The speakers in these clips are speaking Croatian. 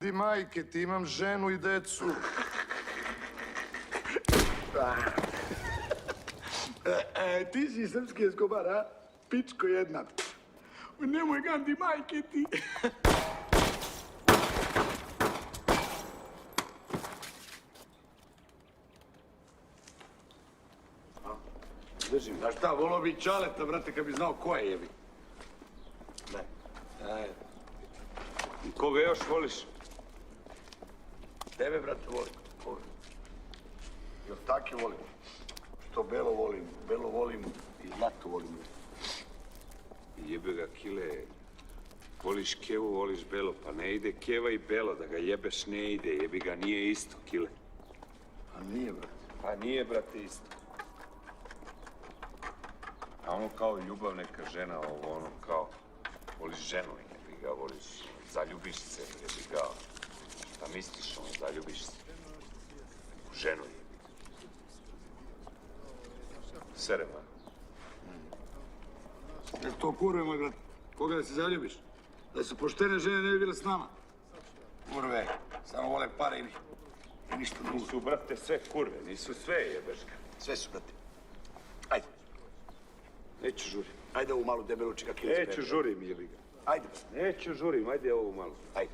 Di majke, ti imam ženu i decu. Ti si srpski Escobar, a? Pičko jedna. Nemoj Gandi majke ti. Držim. A šta, volao bi Čaleta, brate, kad bi znao ko je, jebi. Daj. I koga još voliš? Tebe, brate, volim. I ostake volim. Što Belo volim i Zlatu volim. Jebe ga, Kile. Voliš Kevu, voliš Belo. Pa ne ide Keva i Belo, da ga jebeš ne ide. Jebi ga, nije isto, Kile. A nije, brate. Pa nije, brate, isto. A ono kao ljubav neka žena, ovo ono kao... Voliš ženu, jebi ga, voliš... Zaljubiš se, jebi ga. Šta misliš, ono, zaljubiš se. U ženu, jebi. Serem, a? Nek to kurve, moj brat. Koga da se zaljubiš? Da su poštene žene ne bi bile s nama. Kurve, samo vole pare ili ništa drugo. Nisu, brate, sve kurve, nisu sve, jebeš ga. Sve su, brate. Ajde. Neću žurim. Ajde ovu malu debelu čika kilu. Neću žurim, jebi ga. Ajde, brate. Neću žurim, ajde ovu malo. Ajde.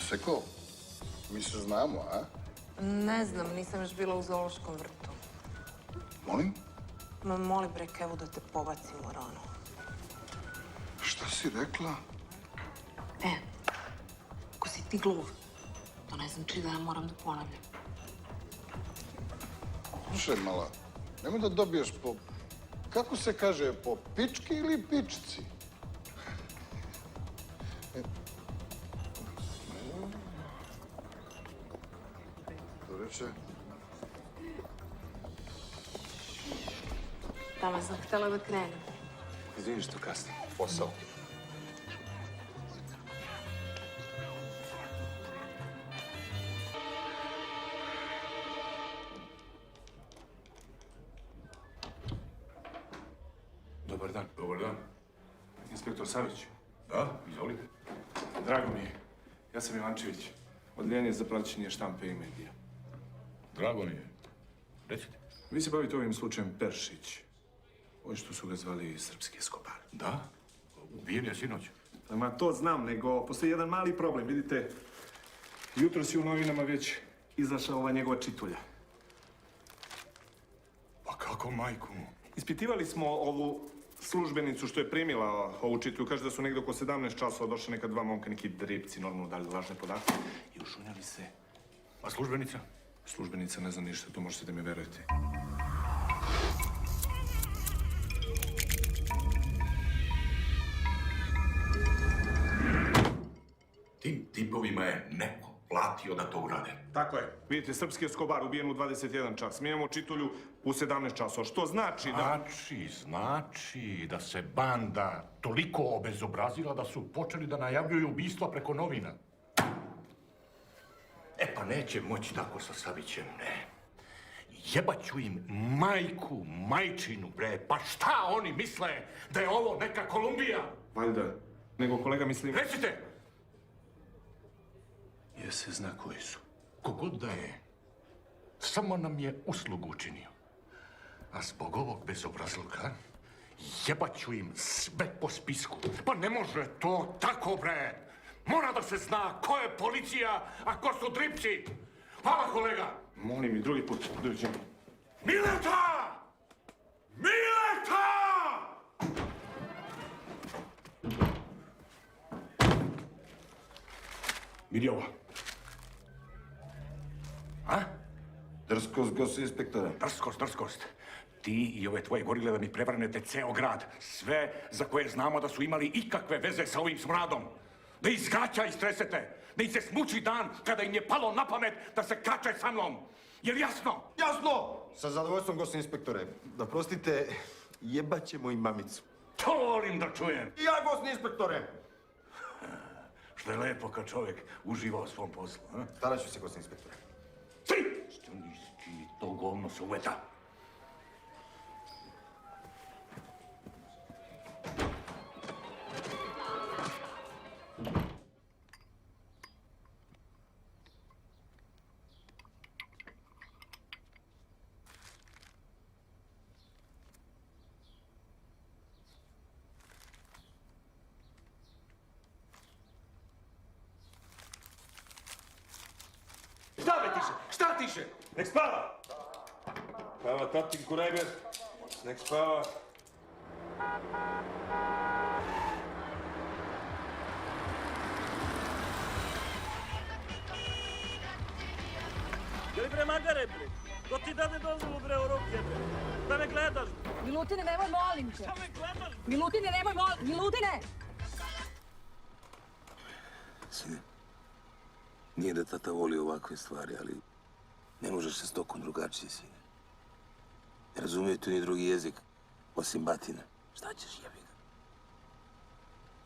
Seko, mi se znamo, a? Ne znam, nisam još bila u zoološkom vrtu. Molim? Moli bre Kevu da te pobacim u ranu. Šta si rekla? Ako si ti gluv, to ne znači da ja moram da ponavljam. Slušaj, mala, nemoj da dobiješ po... Kako se kaže, po pički ili pičci? To reče? Tamo sam htjela da krenem. Izvini što kasnim, posao. Dobar dan. Dobar dan. Inspektor Savić. Da, izvolite. Drago mi je. Ja sam Ivančević. Odljenje za praćenje štampe i medija. Drago mi je. Recite. Vi se bavite ovim slučajem Peršić. Ovo što su ga zvali srpski Escobar. Da? Ubijen je sinoć. Ma to znam, nego postoji jedan mali problem. Vidite, jutros je u novinama već izašla ova njegova čitulja. Pa kako, majku mu? Ispitivali smo ovu službenicu što je primila ovu čitulju. Kaže da su negdje oko 17 časova došli neka dva momka, neki dripci, normalno dali lažne podatke. I ušunjali se. A službenica? Službenica ne zna ništa, to možete da mi verujete. Tim tipovima je neko platio da to urade. Tako je. Vidite, srpski Escobar ubijen u 21 čas. Mi imamo čitulju u 17 časova, što znači da... Znači da se banda toliko obezobrazila da su počeli da najavljuju ubistva preko novina. E pa neće moći tako sa Savićem, ne. Jebaću im majku, majčinu, bre. Pa šta oni misle da je ovo neka Kolumbija? Valjda. Nego kolega mislim... Recite! Jer se zna koji su. Kogod da je, samo nam je uslugu učinio. A zbog ovog bezobrazluka jebaću im sve po spisku. Pa ne može to tako, bre! Mora da se zna ko je policija, a ko su dripci! Hvala, kolega! Molim i drugi put. Doviđenja. Mileta! Mileta! Vidi ovo. A? Drskost, inspektore. Drskost. Ti i ove tvoje gorile da mi prevrnete ceo grad. Sve za koje znamo da su imali ikakve veze sa ovim smradom. Da ih zgaća istresete. Da ih se smuči dan kada im je palo na pamet da se kače sa mnom. Jel jasno? Jasno! Sa zadovoljstvom, gospodine inspektore. Da prostite, jebaćemo i mamicu. To volim da čujem. I ja, gospodine inspektore. Što je lepo kad čovjek uživa u svom poslu, a? Starat ću se, gospodine inspektore. Ti! Što nisi to govno se uveta? Šta be tiše? Šta tiše? Nek spava! Spava tatinku Reber, nek spava. Jeli bre magare bre? Ko ti dade dozvolu bre u ruke bre? Da me gledaš bre? Milutine, nemoj, molim te. Da me gledaš bre? Milutine, nemoj, molim. Milutine! Sine, nije da tata voli ovakve stvari, ali ne možeš se s tokom drugačije, sine. Ne razumije tu ni drugi jezik, osim batina. Šta ćeš, jebi ga?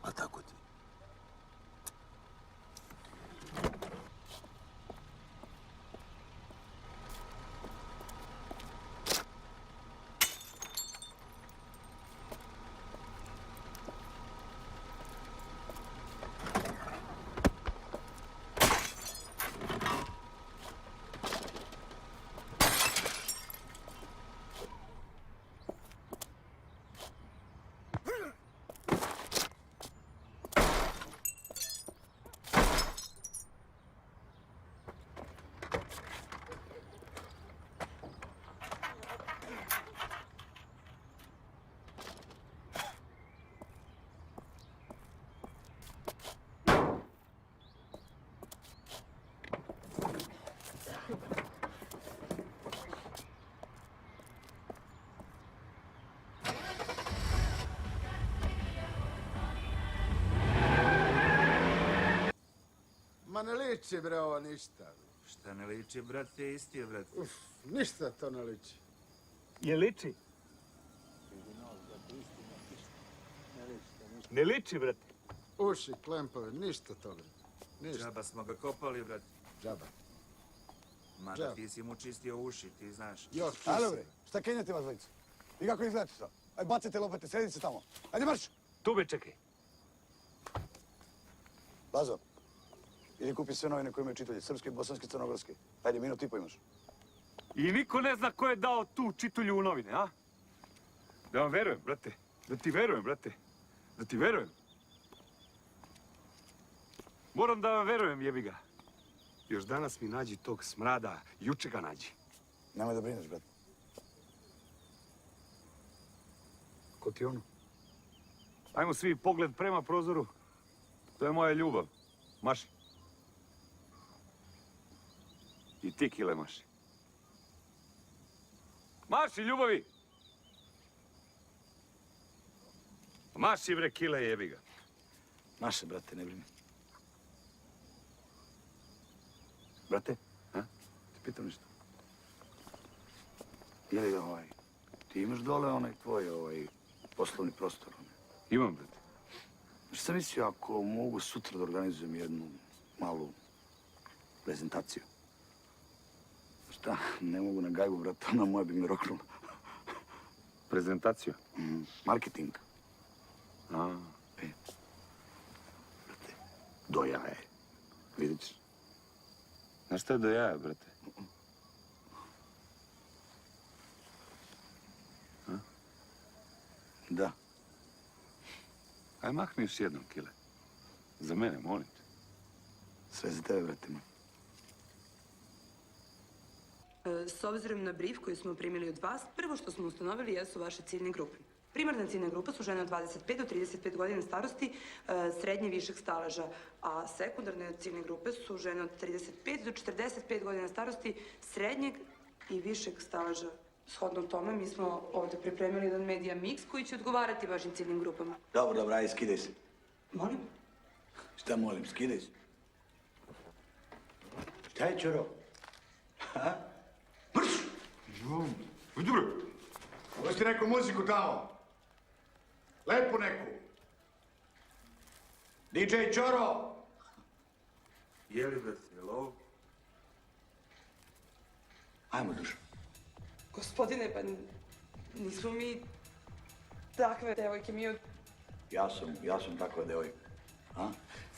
A tako ti. Ma ne liči bre ovo ništa. Šta ne liči, brate, isti je, brate. Ništa to ne liči. Je liči? Ne liči brate. Uši, klempove, ništa toga. Ništa. Džaba smo ga kopali, brate. Džaba. Mada Džaba. ti si mu čistio uši, ti znaš. Još Alo bre, šta kenjate vas dvojica? I kako izgledate to? Aj, bacite lopete, sedite tamo. Ajde marš! Tu be čekaj. Lazo, idi kupi sve novine koje imaju čitanje, srpske, bosanske, crnogorske. Ajde, minut i po imaš. I niko ne zna ko je dao tu čitulju u novine, a? Da vam verujem, brate. Da ti verujem, brate. Da ti verujem. Moram da vam verujem, jebi ga. Još danas mi nađi tog smrada, juče ga nađi. Nemoj da brineš, brate. Ko ti ono? Ajmo svi pogled prema prozoru. To je moja ljubav. Maši. I ti, Kile, maši. Maši, ljubavi! Maši, bre, Kile, jebi ga. Naše, brate, ne brini. Brate? Ti pitam nešto. Ili ga ti imaš dole onaj tvoj poslovni prostor? Imam, brate. Što sam mislio ako mogu sutra da organizujem jednu malu prezentaciju? Šta, ne mogu na gajbu, brate, ona moja bi me roknula. Prezentaciju? Marketing. A, Brate, do jaje. Vidjet ćeš. znaš šta je do jaja, brate? Da. Aj, mahni još jednom, Kile. Za mene, molim te. Sve za tebe, brate moj. S obzirom na brief koji smo primili od vas, prvo što smo ustanovili jesu vaše ciljne grupe. Primarna ciljna grupa su žene od 25 do 35 godina starosti, srednje i višeg staleža, a sekundarne ciljne grupe su žene od 35 do 45 godina starosti, srednjeg i višeg staleža. Shodno tome, mi smo ovdje pripremili jedan media mix koji će odgovarati vašim ciljnim grupama. Dobro, ajde, skidaj se. Molim? Šta molim, skidaj se. Šta je, Čoro? Ha? Mrš! Vidi bre! Pusti neku muziku tamo. Lepu neku. DJ Čoro! Je li, brate, lov? Ajmo, duša. Gospodine, pa nismo mi takve devojke, mi od... Ja sam takva devojka. A?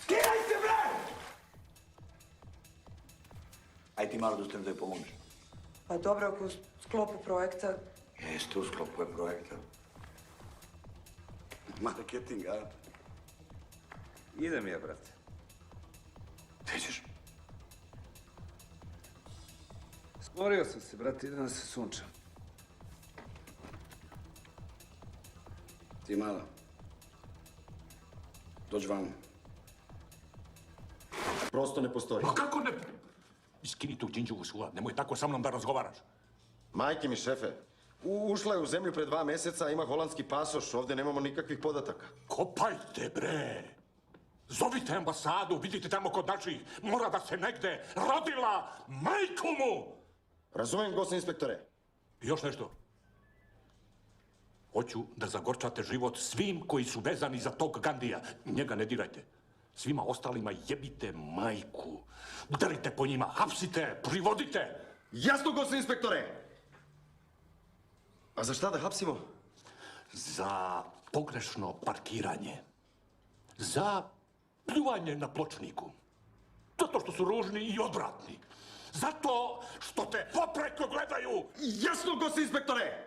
Skidaj se, bre! Aj ti malo da ustanem da joj pomogneš. Pa dobro, ako u sklopu projekta... Jeste u sklopu je projekta. Marketing, a? Idem ja, brate. Gde ćeš? Smorio sam se, brate, idem da se sunčam. Ti mala. Dođi vamo. Prosto ne postoji. Pa kako ne? Iskini tu džinđu suva, nemoj tako sa mnom da razgovaraš. Majke mi, šefe. Ušla je u zemlju pre 2 meseca, ima holandski pasoš, ovdje nemamo nikakvih podataka. Kopajte, bre! Zovite ambasadu, vidite tamo kod naših, mora da se negde rodila majku mu! Razumijem, gospodin inspektore. I još nešto. Hoću da zagorčate život svim koji su vezani za tog Gandija. Njega ne dirajte. Svima ostalima jebite majku. Udarite po njima, hapsite, privodite. Jasno, gospodin inspektore! A za šta da hapsimo? Za pogrešno parkiranje. Za pljuvanje na pločniku. Zato što su ružni i odvratni. Zato što te popreko gledaju. Jasno, gospodin inspektore!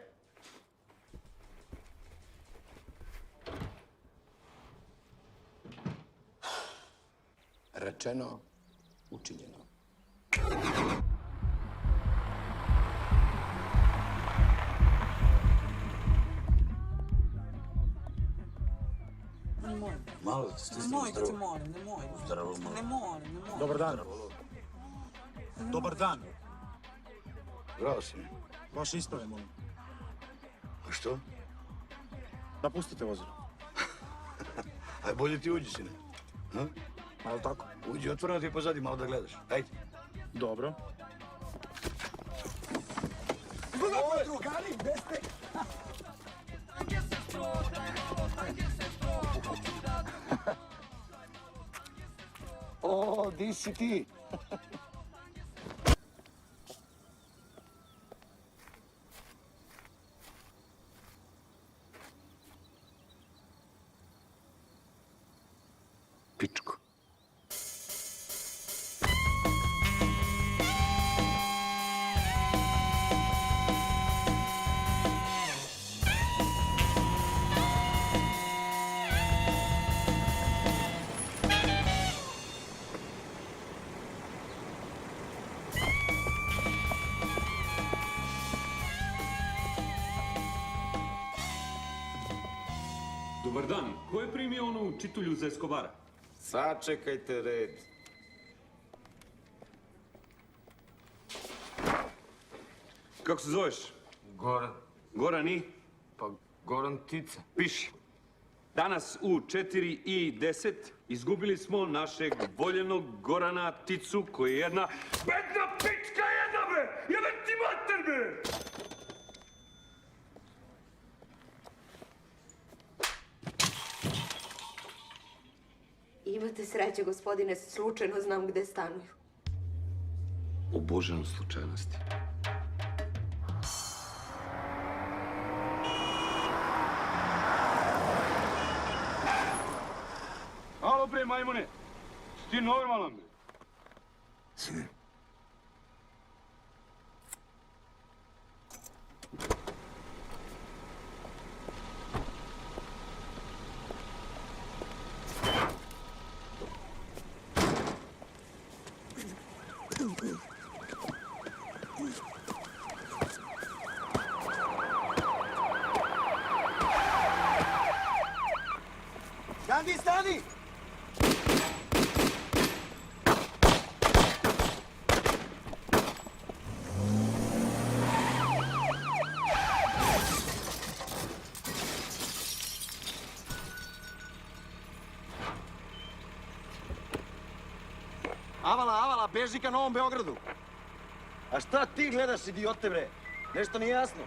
Rečeno, učinjeno. Malo stisni Nemoj, da te zdravo. molim, nemoj. Zdravo, malo. Ne molim, ne molim. Dobar dan. Dobar dan. Zdravo si mi. Vaše isprave, molim. A što? Napustite vozilo. Aj, bolje ti uđi, sine. Ha? Malo tako. Uđi, otvoreno ti je pozadi, malo da gledaš. Ajde. Dobro. Ovo, drugari, beste! O, di si ti? Pičko. Dobar dan. Ko je primio onu čitulju za Escobara? Sačekajte red. Kako se zoveš? Goran. Goran i? Pa Goran Tica. Piši. Danas u 4:10 izgubili smo našeg voljenog Gorana Ticu, koji je jedna bedna pička jedna, bre! Jebem ti mater, bre! Imate sreće, gospodine, slučajno znam gde stanuju. Obožavam slučajnosti. Alo, bre, majmune! Si ti normalan, bre? Sine. Gandhi, stani! Avala, beži ka Novom Beogradu. A šta ti gledaš, idiote, bre? Nešto nije jasno.